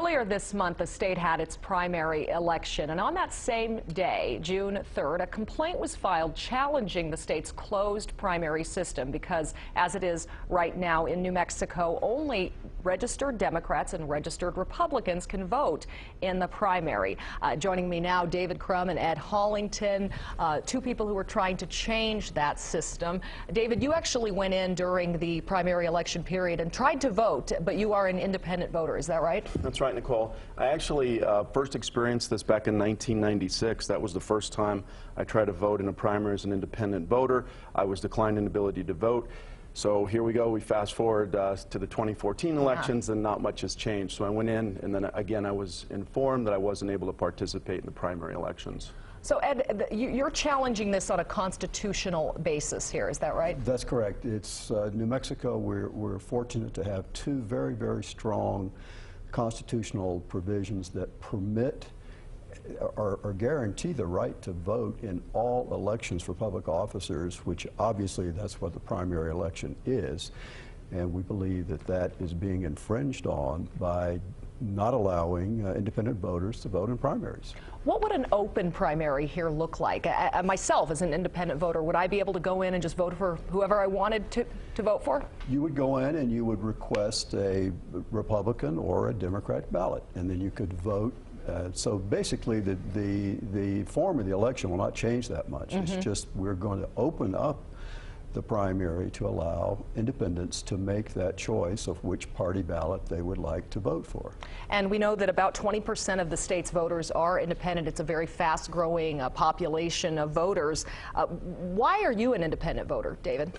Earlier this month, the state had its primary election, and on that same day, June 3rd, a complaint was filed challenging the state's closed primary system because, as it is right now in New Mexico, only registered Democrats and registered Republicans can vote in the primary. Joining me now, David Crum and Ed Hollington, two people who are trying to change that system. David, you actually went in during the primary election period and tried to vote, but you are an independent voter, is that right? That's right, Nicole. I actually first experienced this back in 1996. That was the first time I tried to vote in a primary as an independent voter. I was declined an ability to vote. So here we go. We fast forward to the 2014 elections, and not much has changed. So I went in, and then again I was informed that I wasn't able to participate in the primary elections. So Ed, you're challenging this on a constitutional basis here, is that right? That's correct. It's New Mexico. We're fortunate to have two very, very strong constitutional provisions that permit or guarantee the right to vote in all elections for public officers, which obviously that's what the primary election is. And we believe that that is being infringed on by not allowing independent voters to vote in primaries. What would an open primary here look like? Myself, as an independent voter, would I be able to go in and just vote for whoever I wanted to vote for? You would go in and you would request a Republican or a Democrat ballot, and then you could vote. So basically, the form of the election will not change that much. It's just we're going to open up the primary to allow independents to make that choice of which party ballot they would like to vote for. And we know that about 20% of the state's voters are independent. It's a very fast-growing population of voters. Why are you an independent voter, David?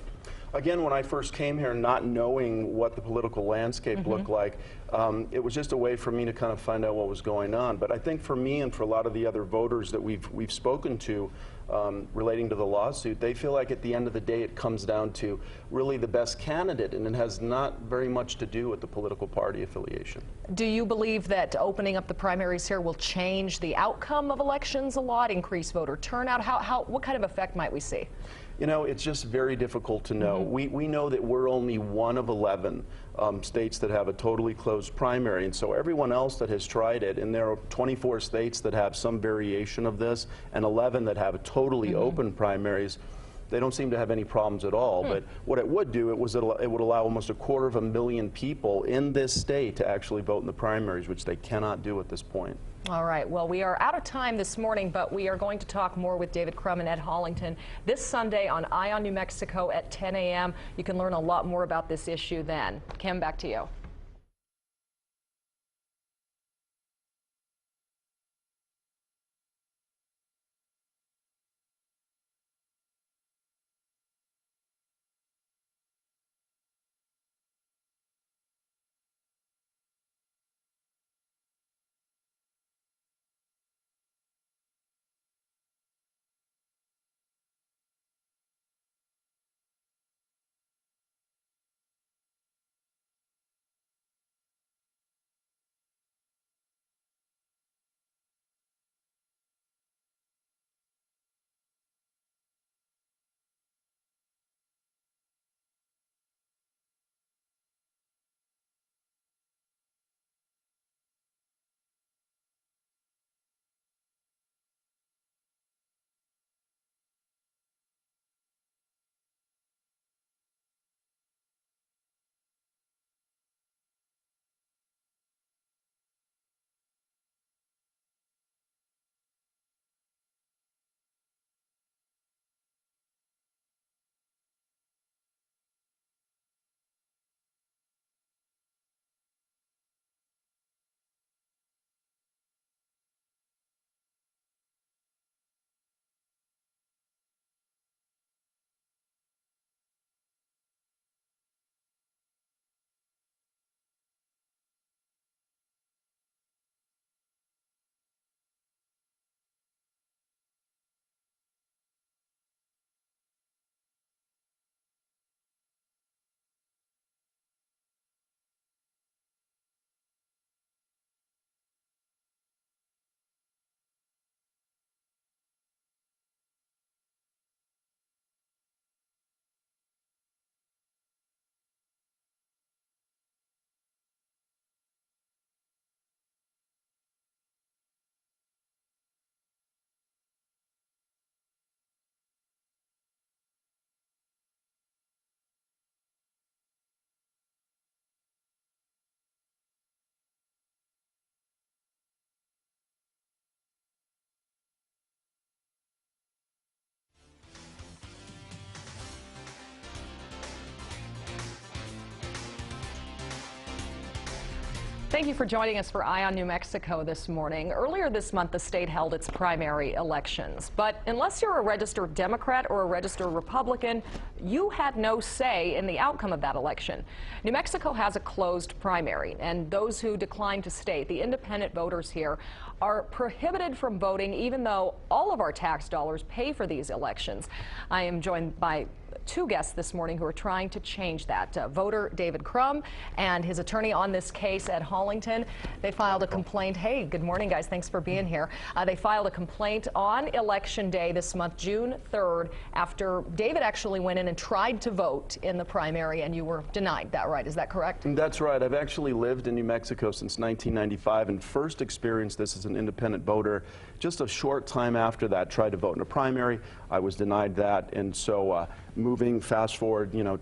Again, when I first came here, not knowing what the political landscape looked like, it was just a way for me to kind of find out what was going on. But I think for me and for a lot of the other voters that we've spoken to relating to the lawsuit, they feel like at the end of the day it comes down to really the best candidate, and it has not very much to do with the political party affiliation. Do you believe that opening up the primaries here will change the outcome of elections a lot, increase voter turnout? What kind of effect might we see? You know, it's just very difficult to know. We know that we're only one of 11 states that have a totally closed primary, and so everyone else that has tried it, and there are 24 states that have some variation of this, and 11 that have a totally open primaries, they don't seem to have any problems at all. But what it would do, it would allow almost 250,000 people in this state to actually vote in the primaries, which they cannot do at this point. All right. Well, we are out of time this morning, but we are going to talk more with David Crum and Ed Hollington this Sunday on Eye on New Mexico at 10 a.m. You can learn a lot more about this issue then. Kim, back to you. Thank you for joining us for Eye on New Mexico this morning. Earlier this month, the state held its primary elections. But unless you're a registered Democrat or a registered Republican, you had no say in the outcome of that election. New Mexico has a closed primary, and those who decline to state, the independent voters here, are prohibited from voting even though all of our tax dollars pay for these elections. I am joined by two guests this morning who are trying to change that. Voter David Crum and his attorney on this case, Ed Hollington. They filed a complaint. Hey, good morning, guys. Thanks for being here. They filed a complaint on Election Day this month, June 3rd, after David actually went in and tried to vote in the primary, and you were denied that right. Is that correct? That's right. I've actually lived in New Mexico since 1995 and first experienced this as an independent voter. Just a short time after that, tried to vote in a primary. I was denied that, and so moving fast forward, to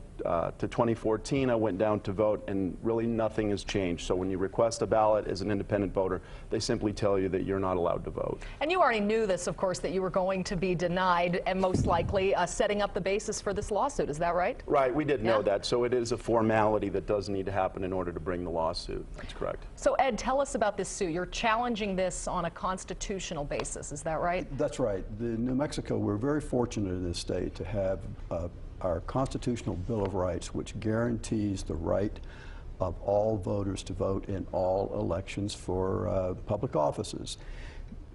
2014, I went down to vote, and really nothing has changed. So when you request a ballot as an independent voter, they simply tell you that you're not allowed to vote. And you already knew this, of course, that you were going to be denied, and most likely setting up the basis for this lawsuit. Is that right? Right. We did know that. So it is a formality that does need to happen in order to bring the lawsuit. That's correct. So Ed, tell us about this suit. You're challenging this on a constitutional basis. Is that right? That's right. New Mexico, we're very fortunate in this state to have our constitutional Bill of Rights, which guarantees the right of all voters to vote in all elections for public offices.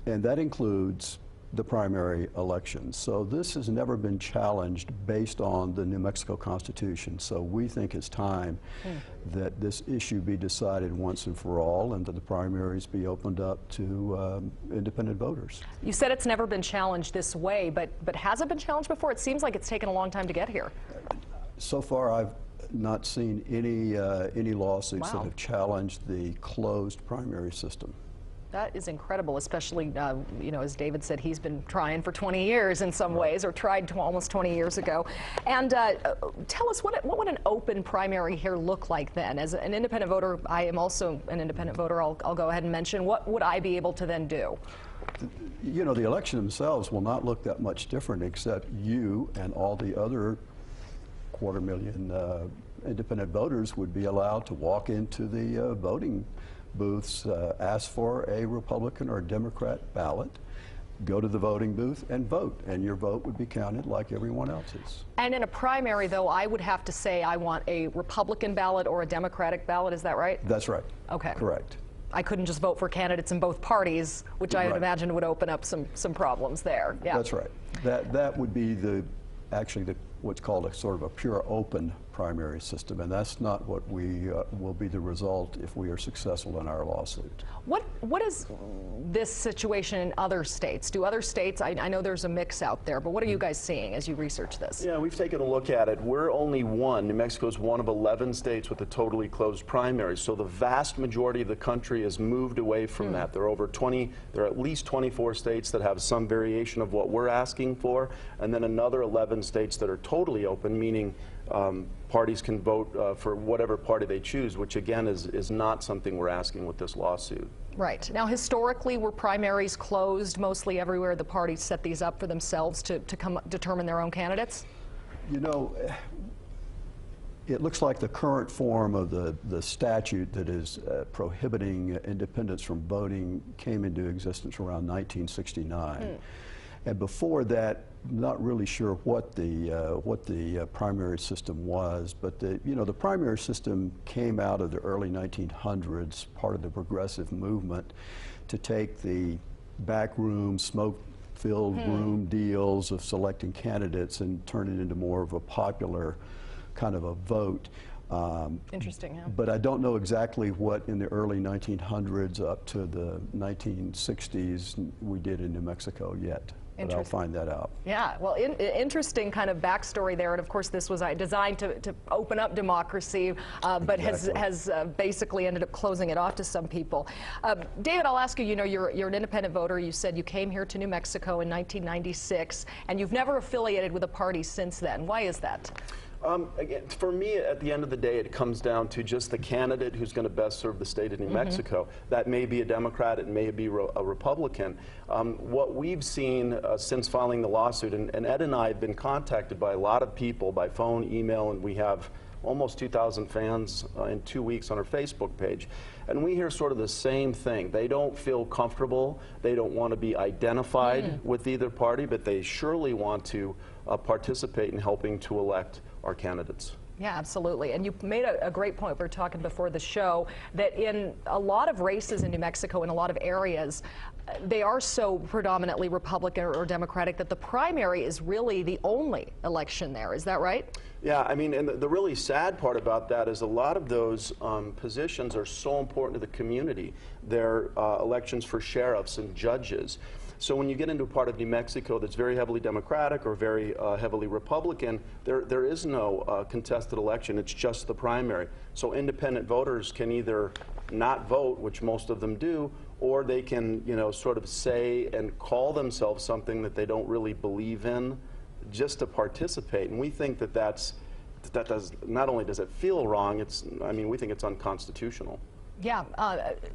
And that includes the primary elections. So this has never been challenged based on the New Mexico Constitution. So we think it's time that this issue be decided once and for all, and that the primaries be opened up to independent voters. You said it's never been challenged this way, but has it been challenged before? It seems like it's taken a long time to get here. So far, I've not seen any lawsuits that have challenged the closed primary system. That is incredible, especially, as David said, he's been trying for 20 years in some ways, or tried almost 20 years ago. And tell us, what would an open primary here look like then? As an independent voter, I am also an independent voter, I'll go ahead and mention. What would I be able to then do? The election themselves will not look that much different, except you and all the other 250,000 independent voters would be allowed to walk into the voting booths, ask for a Republican or a Democrat ballot, go to the voting booth and vote, and your vote would be counted like everyone else's. And in a primary, though, I would have to say I want a Republican ballot or a Democratic ballot. Is that right? That's right. Okay. Correct. I couldn't just vote for candidates in both parties, which I would imagine would open up some problems there. Yeah. That's right. That would be what's called a sort of a pure open primary system, and that's not what will be the result if we are successful in our lawsuit. What is this situation in other states? Do other states, I know there's a mix out there, but what are you guys seeing as you research this? Yeah, we've taken a look at it. We're only one. New Mexico is one of 11 states with a totally closed primary, so the vast majority of the country has moved away from that. There are at least 24 states that have some variation of what we're asking for, and then another 11 states that are totally open, meaning parties can vote for whatever party they choose, which again is not something we're asking with this lawsuit. Right. Now, historically, were primaries closed mostly everywhere? The parties set these up for themselves to determine their own candidates? It looks like the current form of the statute that is prohibiting independents from voting came into existence around 1969. And before that, not really sure what the primary system was, but the primary system came out of the early 1900s, part of the progressive movement, to take the backroom, smoke-filled room deals of selecting candidates and turn it into more of a popular kind of a vote. Interesting, yeah. But I don't know exactly what in the early 1900s up to the 1960s we did in New Mexico yet. But I'll find that out. Yeah, well, interesting kind of backstory there, and of course this was designed to open up democracy, but has basically ended up closing it off to some people. David, I'll ask you, you're an independent voter. You said you came here to New Mexico in 1996, and you've never affiliated with a party since then. Why is that? Again, for me, at the end of the day, it comes down to just the candidate who's going to best serve the state of New Mexico. That may be a Democrat, it may be a Republican. What we've seen since filing the lawsuit, and Ed and I have been contacted by a lot of people by phone, email, and we have almost 2,000 fans in 2 weeks on her Facebook page. And we hear sort of the same thing. They don't feel comfortable. They don't want to be identified with either party, but they surely want to participate in helping to elect our candidates. Yeah, absolutely. And you made a great point. We were talking before the show that in a lot of races in New Mexico, in a lot of areas, they are so predominantly Republican or Democratic that the primary is really the only election there. Is that right? Yeah, I mean, and the really sad part about that is a lot of those positions are so important to the community. They're elections for sheriffs and judges. So when you get into a part of New Mexico that's very heavily Democratic or very heavily Republican, there is no contested election. It's just the primary. So independent voters can either not vote, which most of them do, or they can, you know, sort of say and call themselves something that they don't really believe in, just to participate. And we think that that does, not only does it feel wrong, I mean, we think it's unconstitutional. Yeah,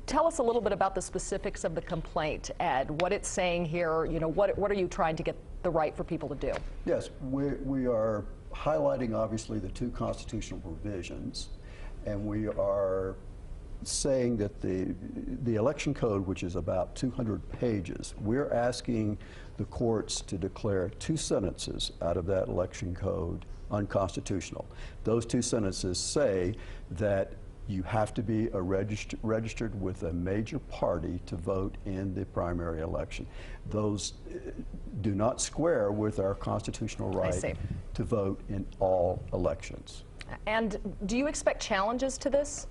tell us a little bit about the specifics of the complaint, Ed. What it's saying here, you know, what are you trying to get the right for people to do? Yes, we are highlighting obviously the two constitutional provisions, and we are saying that the election code, which is about 200 pages, we're asking the courts to declare 2 sentences out of that election code unconstitutional. Those 2 sentences say that you have to be registered with a major party to vote in the primary election. Those do not square with our constitutional right to vote in all elections. And do you expect challenges to this?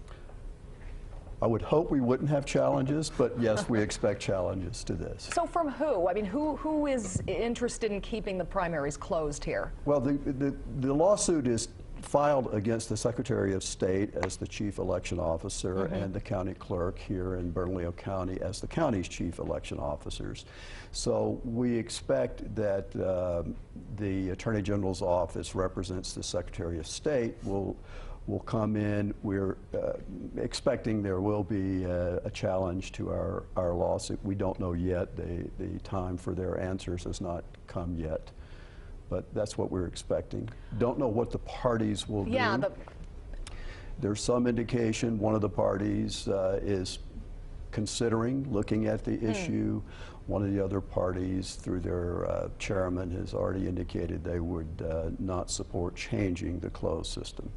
I would hope we wouldn't have challenges, but yes, we expect challenges to this. So from who? I mean, who is interested in keeping the primaries closed here? Well, the lawsuit is filed against the Secretary of State as the chief election officer and the county clerk here in Bernalillo County as the county's chief election officers. So we expect that the Attorney General's office represents the Secretary of State will come in. We're expecting there will be a challenge to our lawsuit. We don't know yet. The time for their answers has not come yet. But that's what we're expecting. Don't know what the parties will do. There's some indication one of the parties is considering looking at the issue. One of the other parties, through their chairman, has already indicated they would not support changing the closed system.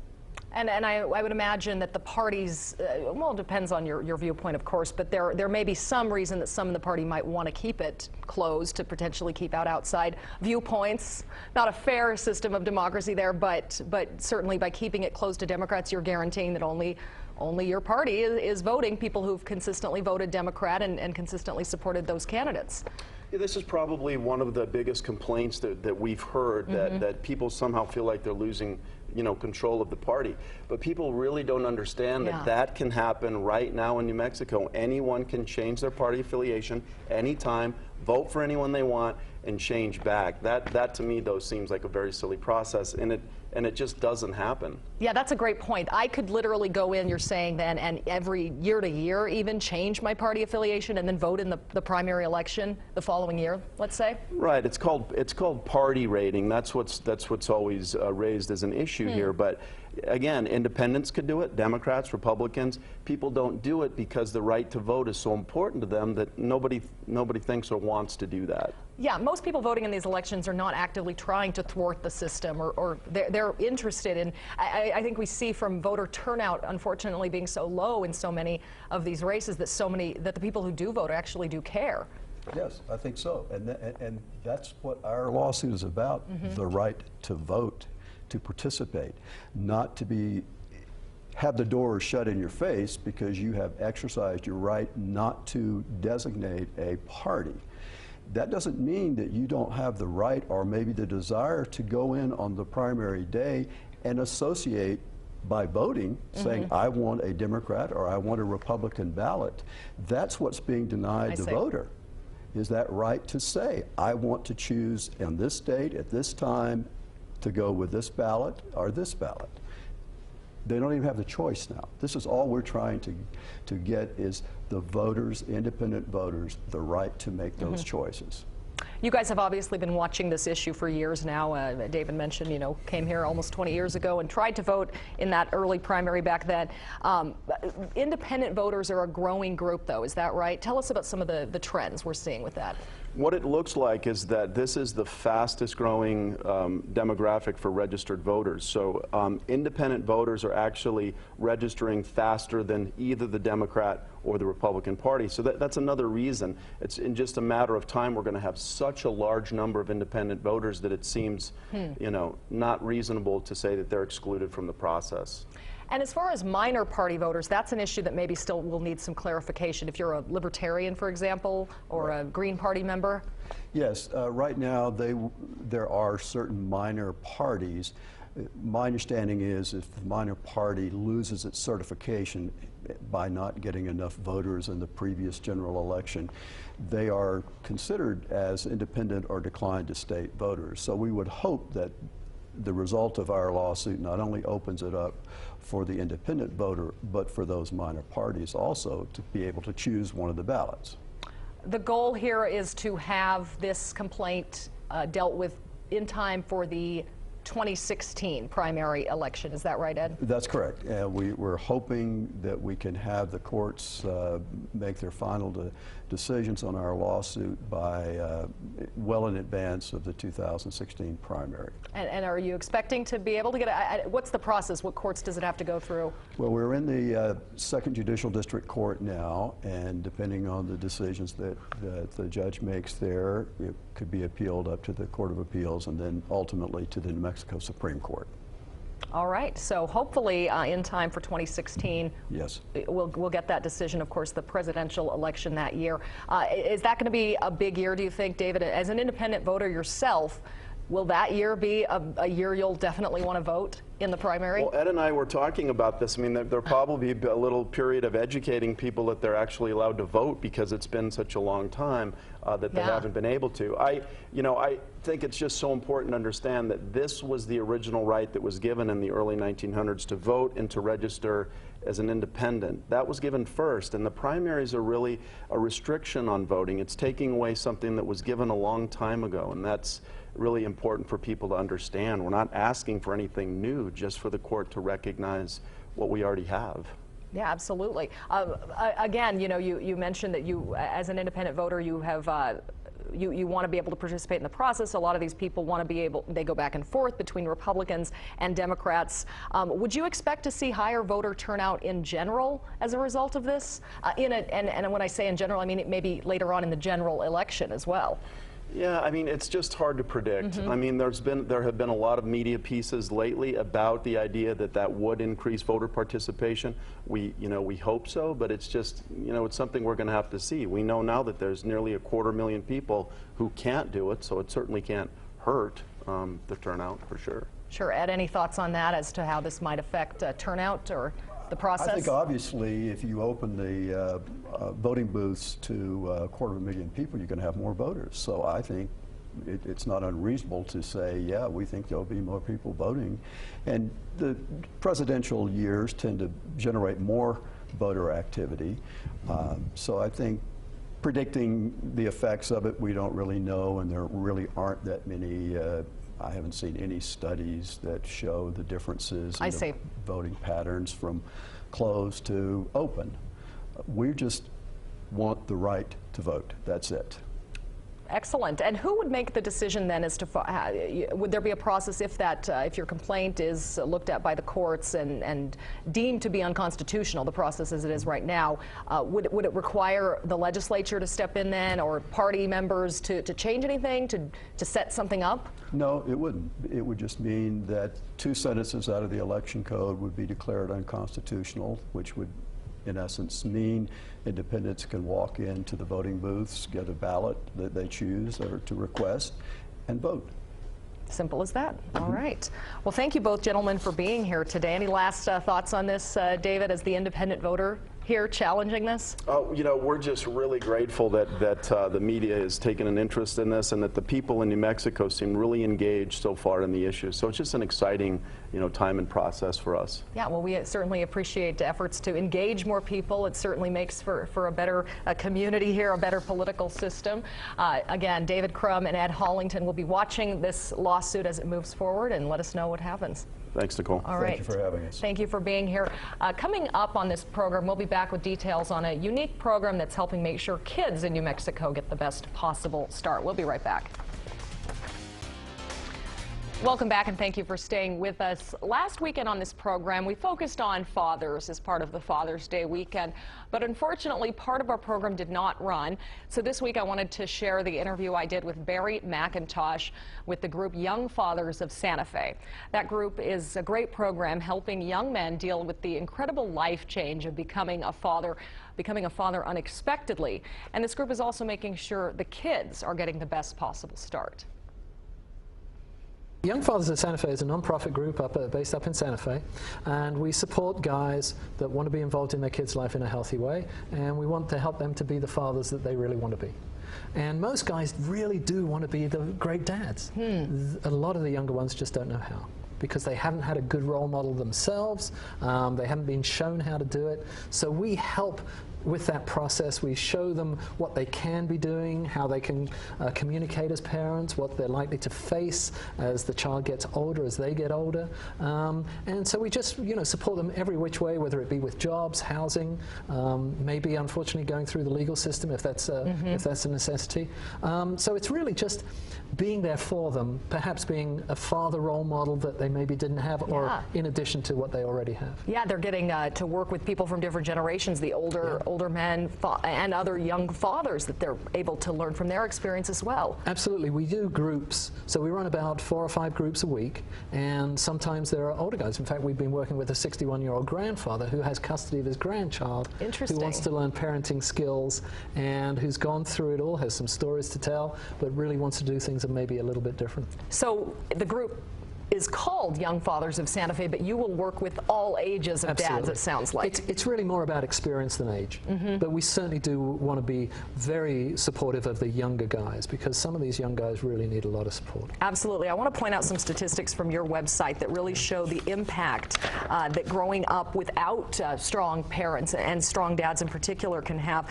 And I would imagine that the parties, well, it depends on your viewpoint, of course, but there may be some reason that some in the party might want to keep it closed to potentially keep out outside viewpoints. Not a fair system of democracy there, but certainly by keeping it closed to Democrats, you're guaranteeing that only your party is voting people who've consistently voted Democrat and consistently supported those candidates. Yeah, this is probably one of the biggest complaints that we've heard, that people somehow feel like they're losing, you know, control of the party. But people really don't understand that that can happen right now in New Mexico. Anyone can change their party affiliation anytime, vote for anyone they want, and change back. That to me, though, seems like a very silly process, and it just doesn't happen. Yeah, that's a great point. I could literally go in, you're saying then, and every year to year even change my party affiliation and then vote in the primary election the following year, let's say? Right. It's called party rating. That's what's always raised as an issue here. But again, independents could do it, Democrats, Republicans. People don't do it because the right to vote is so important to them that nobody thinks or wants to do that. Yeah, most people voting in these elections are not actively trying to thwart the system, or they're interested in. I think we see from voter turnout, unfortunately, being so low in so many of these races that the people who do vote actually do care. Yes, I think so, and that's what our lawsuit is about: the right to vote, to participate, not to have the doors shut in your face because you have exercised your right not to designate a party. That doesn't mean that you don't have the right or maybe the desire to go in on the primary day and associate by voting, saying, I want a Democrat or I want a Republican ballot. That's what's being denied the voter, is that right to say, I want to choose on this date, at this time, to go with this ballot or this ballot. They don't even have the choice now. This is all we're trying to get is the voters, independent voters, the right to make those choices. You guys have obviously been watching this issue for years now. David mentioned, you know, came here almost 20 years ago and tried to vote in that early primary back then. Independent voters are a growing group, though. Is that right? Tell us about some of the trends we're seeing with that. What it looks like is that this is the fastest growing demographic for registered voters. So independent voters are actually registering faster than either the Democrat or the Republican Party. So that's another reason. It's in just a matter of time we're going to have such a large number of independent voters that it seems, you know, not reasonable to say that they're excluded from the process. And as far as minor party voters, that's an issue that maybe still will need some clarification. If you're a Libertarian, for example, or a Green Party member? Yes, right now there are certain minor parties. My understanding is if the minor party loses its certification by not getting enough voters in the previous general election, they are considered as independent or declined to state voters. So we would hope that the result of our lawsuit not only opens it up for the independent voter, but for those minor parties also to be able to choose one of the ballots. The goal here is to have this complaint dealt with in time for the 2016 primary election. Is that right, Ed? That's correct. We're hoping that we can have the courts make their final decisions on our lawsuit by well in advance of the 2016 primary. And are you expecting to be able to get what's the process? What courts does it have to go through? Well, we're in the Second Judicial District Court now, and depending on the decisions that the judge makes there, it could be appealed up to the Court of Appeals and then ultimately to the New Mexico Supreme Court. All right, so hopefully in time for 2016, yes, we'll get that decision. Of course, the presidential election that year. Is that going to be a big year, do you think, David? As an independent voter yourself, will that year be a year you'll definitely want to vote in the primary? Well, Ed and I were talking about this. I mean, there'll probably be a little period of educating people that they're actually allowed to vote because it's been such a long time that they haven't been able to. I think it's just so important to understand that this was the original right that was given in the early 1900s to vote and to register as an independent. That was given first, and the primaries are really a restriction on voting. It's taking away something that was given a long time ago, and that's really important for people to understand. We're not asking for anything new, just for the court to recognize what we already have. Yeah, absolutely. Again, you know, you mentioned that you, as an independent voter, you have you want to be able to participate in the process. A lot of these people want to be able, they go back and forth between Republicans and Democrats. Would you expect to see higher voter turnout in general as a result of this? And when I say in general, I mean maybe later on in the general election as well. Yeah, I mean, it's just hard to predict. I mean, there have been a lot of media pieces lately about the idea that that would increase voter participation. We hope so, but it's just, it's something we're going to have to see. We know now that there's nearly 250,000 people who can't do it, so it certainly can't hurt the turnout for sure. Sure, Ed, any thoughts on that as to how this might affect turnout or the process? I think obviously if you open the voting booths to 250,000 people, you're going to have more voters. So I think it's not unreasonable to say, yeah, we think there'll be more people voting. And the presidential years tend to generate more voter activity. So I think predicting the effects of it, we don't really know, and there really aren't that many I haven't seen any studies that show the differences in the voting patterns from closed to open. We just want the right to vote. That's it. Excellent. And who would make the decision then as to, would there be a process if that, if your complaint is looked at by the courts and deemed to be unconstitutional, the process as it is right now, would it require the legislature to step in then, or party members to change anything, to set something up? No, it wouldn't. It would just mean that 2 sentences out of the election code would be declared unconstitutional, which would in essence mean independents can walk into the voting booths, get a ballot that they choose or to request, and vote. Simple as that. All right. Well, thank you both gentlemen for being here today. Any last thoughts on this, David, as the independent voter here challenging this? We're just really grateful that the media has taken an interest in this, and that the people in New Mexico seem really engaged so far in the issue. So it's just an exciting time and process for us. Yeah, well, we certainly appreciate efforts to engage more people. It certainly makes for a better community here, a better political system. Again, David Crum and Ed Hollington will be watching this lawsuit as it moves forward, and let us know what happens. Thanks, Nicole. All right. Thank you for having us. Thank you for being here. Coming up on this program, we'll be back with details on a unique program that's helping make sure kids in New Mexico get the best possible start. We'll be right back. Welcome back, and thank you for staying with us. Last weekend on this program, we focused on fathers as part of the Father's Day weekend, but unfortunately, part of our program did not run. So this week, I wanted to share the interview I did with Barry McIntosh with the group Young Fathers of Santa Fe. That group is a great program helping young men deal with the incredible life change of becoming a father unexpectedly. And this group is also making sure the kids are getting the best possible start. Young Fathers of Santa Fe is a non-profit group based up in Santa Fe, and we support guys that want to be involved in their kids' life in a healthy way, and we want to help them to be the fathers that they really want to be. And most guys really do want to be the great dads. A lot of the younger ones just don't know how, because they haven't had a good role model themselves, they haven't been shown how to do it. So we help with that process. We show them what they can be doing, how they can communicate as parents, what they're likely to face as the child gets older, as they get older. And so we just, support them every which way, whether it be with jobs, housing, maybe unfortunately going through the legal system if that's a necessity. So it's really just being there for them, perhaps being a father role model that they maybe didn't have, or in addition to what they already have. Yeah, they're getting to work with people from different generations, the older men and other young fathers, that they're able to learn from their experience as well. Absolutely. We do groups. So we run about 4 or 5 groups a week, and sometimes there are older guys. In fact, we've been working with a 61-year-old grandfather who has custody of his grandchild, who wants to learn parenting skills and who's gone through it all, has some stories to tell, but really wants to do things that may be a little bit different. So the group is called Young Fathers of Santa Fe, but you will work with all ages of dads, it sounds like. It's really more about experience than age, but we certainly do want to be very supportive of the younger guys, because some of these young guys really need a lot of support. Absolutely. I want to point out some statistics from your website that really show the impact that growing up without strong parents and strong dads in particular can have.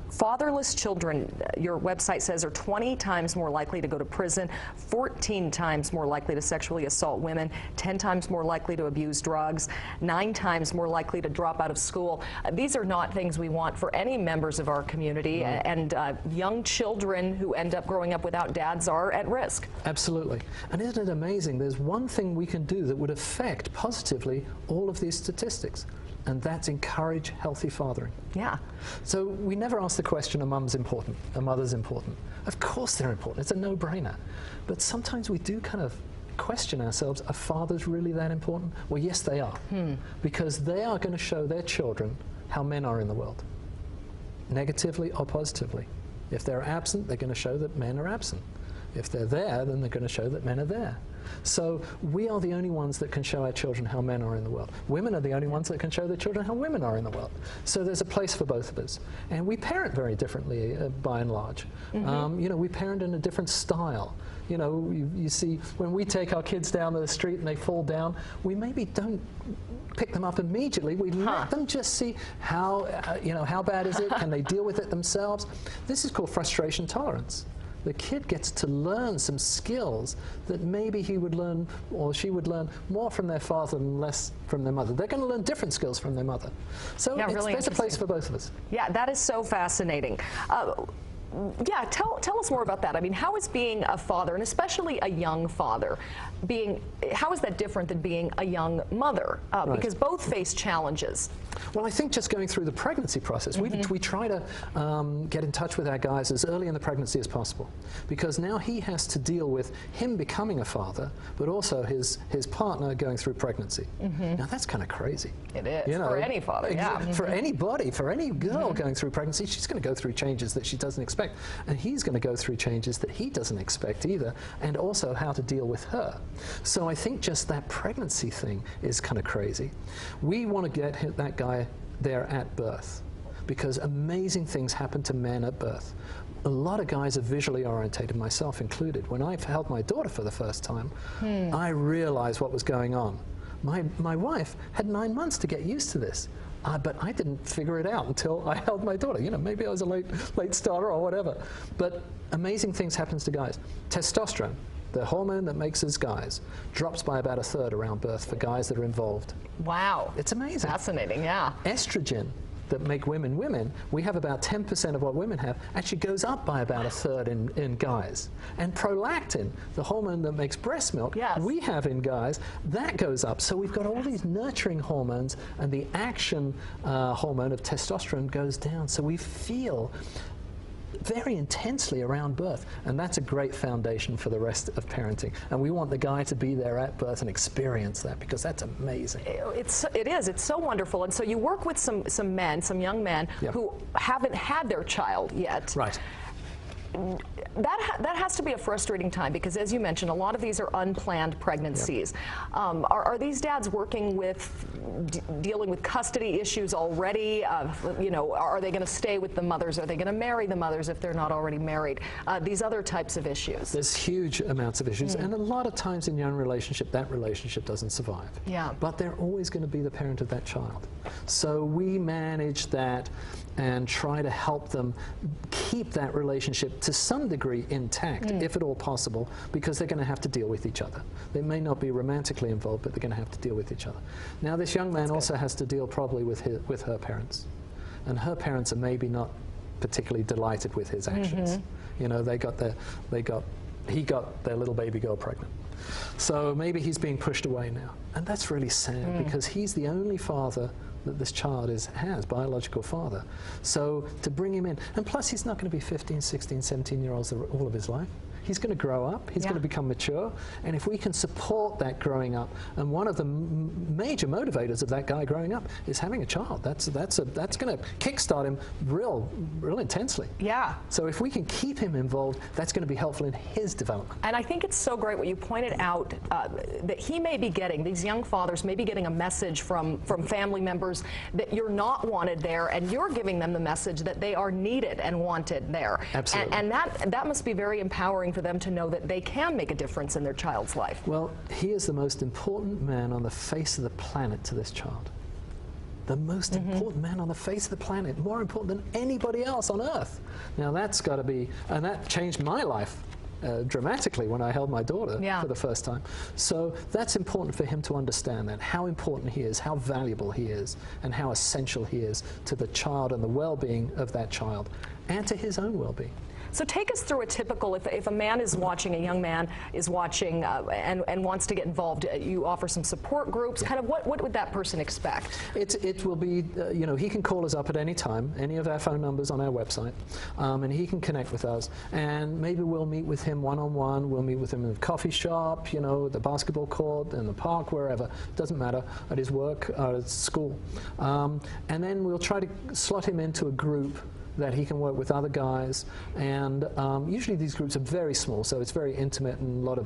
Fatherless children, your website says, are 20 times more likely to go to prison, 14 times more likely to sexually assault women, 10 times more likely to abuse drugs, 9 times more likely to drop out of school. These are not things we want for any members of our community, and young children who end up growing up without dads are at risk. Absolutely. And isn't it amazing? There's one thing we can do that would affect positively all of these statistics, and that's encourage healthy fathering. Yeah. So we never ask the question, a mum's important, a mother's important. Of course they're important. It's a no-brainer. But sometimes we do kind of question ourselves, are fathers really that important? Well, yes, they are. Because they are going to show their children how men are in the world, negatively or positively. If they're absent, they're going to show that men are absent. If they're there, then they're going to show that men are there. So we are the only ones that can show our children how men are in the world. Women are the only ones that can show their children how women are in the world. So there's a place for both of us. And we parent very differently, by and large. We parent in a different style. You see, when we take our kids down the street and they fall down, we maybe don't pick them up immediately. We let them just see how, how bad is it? Can they deal with it themselves? This is called frustration tolerance. The kid gets to learn some skills that maybe he would learn, or she would learn, more from their father and less from their mother. They're going to learn different skills from their mother. So there's a place for both of us. Yeah, that is so fascinating. Yeah, tell us more about that. I mean, how is being a father, and especially a young father, how is that different than being a young mother? Because both face challenges. Well, I think just going through the pregnancy process, we try to get in touch with our guys as early in the pregnancy as possible, because now he has to deal with him becoming a father, but also his partner going through pregnancy. Now that's kind of crazy. It is, for any father, For anybody, for any girl going through pregnancy, she's going to go through changes that she doesn't expect. And he's going to go through changes that he doesn't expect either, and also how to deal with her. So I think just that pregnancy thing is kind of crazy. We want to get that guy there at birth, because amazing things happen to men at birth. A lot of guys are visually orientated, myself included. When I held my daughter for the first time, I realized what was going on. My wife had 9 months to get used to this. But I didn't figure it out until I held my daughter. You know, maybe I was a late starter or whatever. But amazing things happen to guys. Testosterone, the hormone that makes us guys, drops by about 1/3 around birth for guys that are involved. Wow. It's amazing. Fascinating, yeah. Estrogen, that make women women, we have about 10% of what women have, actually goes up by about 1/3 in guys. And prolactin, the hormone that makes breast milk, Yes. we have in guys, that goes up. So we've got all these nurturing hormones, and the action hormone of testosterone goes down. So we feel very intensely around birth, and that's a great foundation for the rest of parenting. And we want the guy to be there at birth and experience that, because that's amazing. It is. It's so wonderful. And so you work with some men, some young men Yep. who haven't had their child yet. Right. That has to be a frustrating time, because, as you mentioned, a lot of these are unplanned pregnancies. Are these dads working with dealing with custody issues already? You know, are they going to stay with the mothers? Are they going to marry the mothers if they're not already married? These other types of issues. There's huge amounts of issues, and a lot of times in young relationship, that relationship doesn't survive. Yeah. But they're always going to be the parent of that child. So we manage that and try to help them keep that relationship to some degree intact, if at all possible, because they're going to have to deal with each other. They may not be romantically involved, but they're going to have to deal with each other. Now, this young man also has to deal probably with her parents, and her parents are maybe not particularly delighted with his actions. You know, he got their little baby girl pregnant. So maybe he's being pushed away now, and that's really sad, because he's the only father that this child has, biological father. So to bring him in, and plus he's not going to be 15, 16, 17-year-olds all of his life. He's going to grow up, he's going to become mature, and if we can support that growing up, and one of the major motivators of that guy growing up is having a child. That's going to kickstart him real intensely. Yeah. So if we can keep him involved, that's going to be helpful in his development. And I think it's so great what you pointed out, that he may be getting, these young fathers may be getting a message from family members that you're not wanted there, and you're giving them the message that they are needed and wanted there. Absolutely. And that must be very empowering for them to know that they can make a difference in their child's life. Well, he is the most important man on the face of the planet to this child. The most important man on the face of the planet, more important than anybody else on earth. Now that's got to be, and that changed my life dramatically when I held my daughter for the first time. So that's important for him to understand that, how important he is, how valuable he is, and how essential he is to the child and the well-being of that child, and to his own well-being. So take us through a typical, if a man is watching, a young man is watching and wants to get involved, you offer some support groups. Kind of what would that person expect? It will be, you know, he can call us up at any time, any of our phone numbers on our website, and he can connect with us. And maybe we'll meet with him one-on-one, we'll meet with him in the coffee shop, you know, the basketball court, in the park, wherever, doesn't matter, at his work, at school. And then we'll try to slot him into a group that he can work with other guys, and usually these groups are very small, so it's very intimate and a lot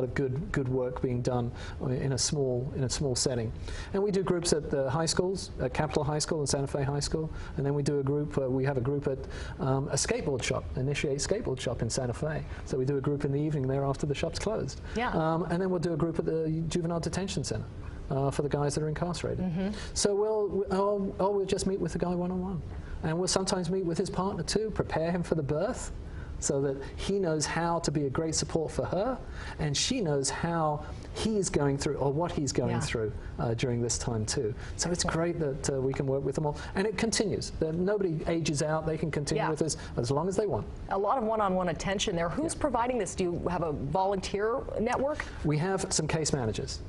of good work being done in a small setting. And we do groups at the high schools, at Capitol High School and Santa Fe High School, and then we do a group. We have a group at a skateboard shop, Initiate Skateboard Shop in Santa Fe. So we do a group in the evening there after the shop's closed. Yeah. And then we'll do a group at the Juvenile Detention Center. For the guys that are incarcerated. So we'll just meet with the guy one-on-one. And we'll sometimes meet with his partner too, prepare him for the birth, so that he knows how to be a great support for her, and she knows how he's going through, or what he's going through during this time too. So it's great that we can work with them all. And it continues. Nobody ages out. They can continue with us as long as they want. A lot of one-on-one attention there. Who's providing this? Do you have a volunteer network? We have some case managers.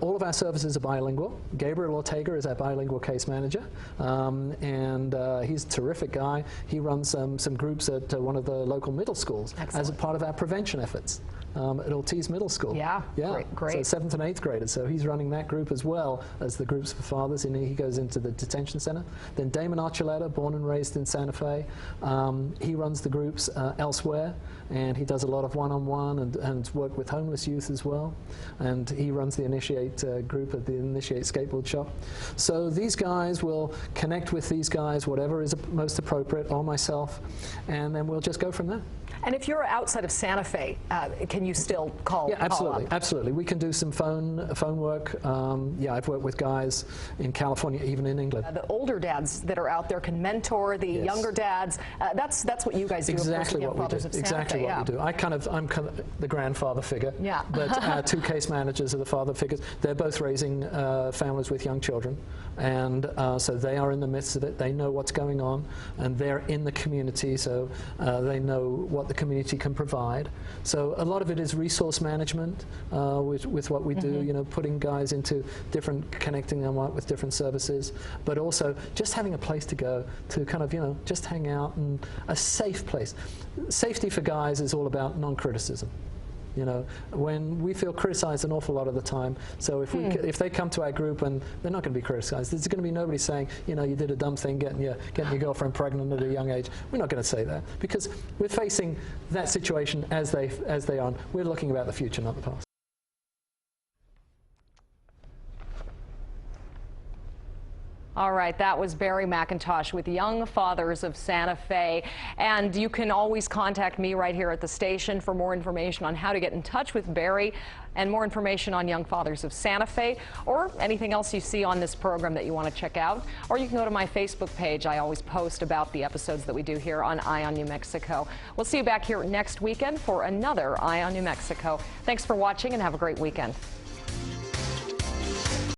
All of our services are bilingual. Gabriel Ortega is our bilingual case manager, and he's a terrific guy. He runs some groups at one of the local middle schools as a part of our prevention efforts. at Ortiz Middle School. Yeah, great. So 7th and 8th graders. So he's running that group as well as the groups for fathers, and he goes into the detention center. Then Damon Archuleta, born and raised in Santa Fe, he runs the groups elsewhere, and he does a lot of one-on-one and work with homeless youth as well. And he runs the Initiate group at the Initiate Skateboard Shop. So these guys will connect with these guys, whatever is most appropriate, or myself, and then we'll just go from there. And if you're outside of Santa Fe, can you still call? Yeah, absolutely, call up? absolutely. We can do some phone work. Yeah, I've worked with guys in California, even in England. The older dads that are out there can mentor the younger dads. That's what you guys do. Exactly what we do. Exactly what we do. I'm kind of the grandfather figure. Yeah. But 2 case managers are the father figures. They're both raising families with young children, and so they are in the midst of it. They know what's going on, and they're in the community, so they know what the community can provide. So a lot of it is resource management with what we do, you know, putting guys into connecting them up with different services, but also just having a place to go to kind of, you know, just hang out, and a safe place. Safety for guys is all about non-criticism. You know, when we feel criticized an awful lot of the time, so if they come to our group and they're not going to be criticized, there's going to be nobody saying, you know, you did a dumb thing getting your girlfriend pregnant at a young age. We're not going to say that, because we're facing that situation as they are. We're looking about the future, not the past. All right, that was Barry McIntosh with Young Fathers of Santa Fe. And you can always contact me right here at the station for more information on how to get in touch with Barry and more information on Young Fathers of Santa Fe, or anything else you see on this program that you want to check out. Or you can go to my Facebook page. I always post about the episodes that we do here on Eye on New Mexico. We'll see you back here next weekend for another Eye on New Mexico. Thanks for watching, and have a great weekend.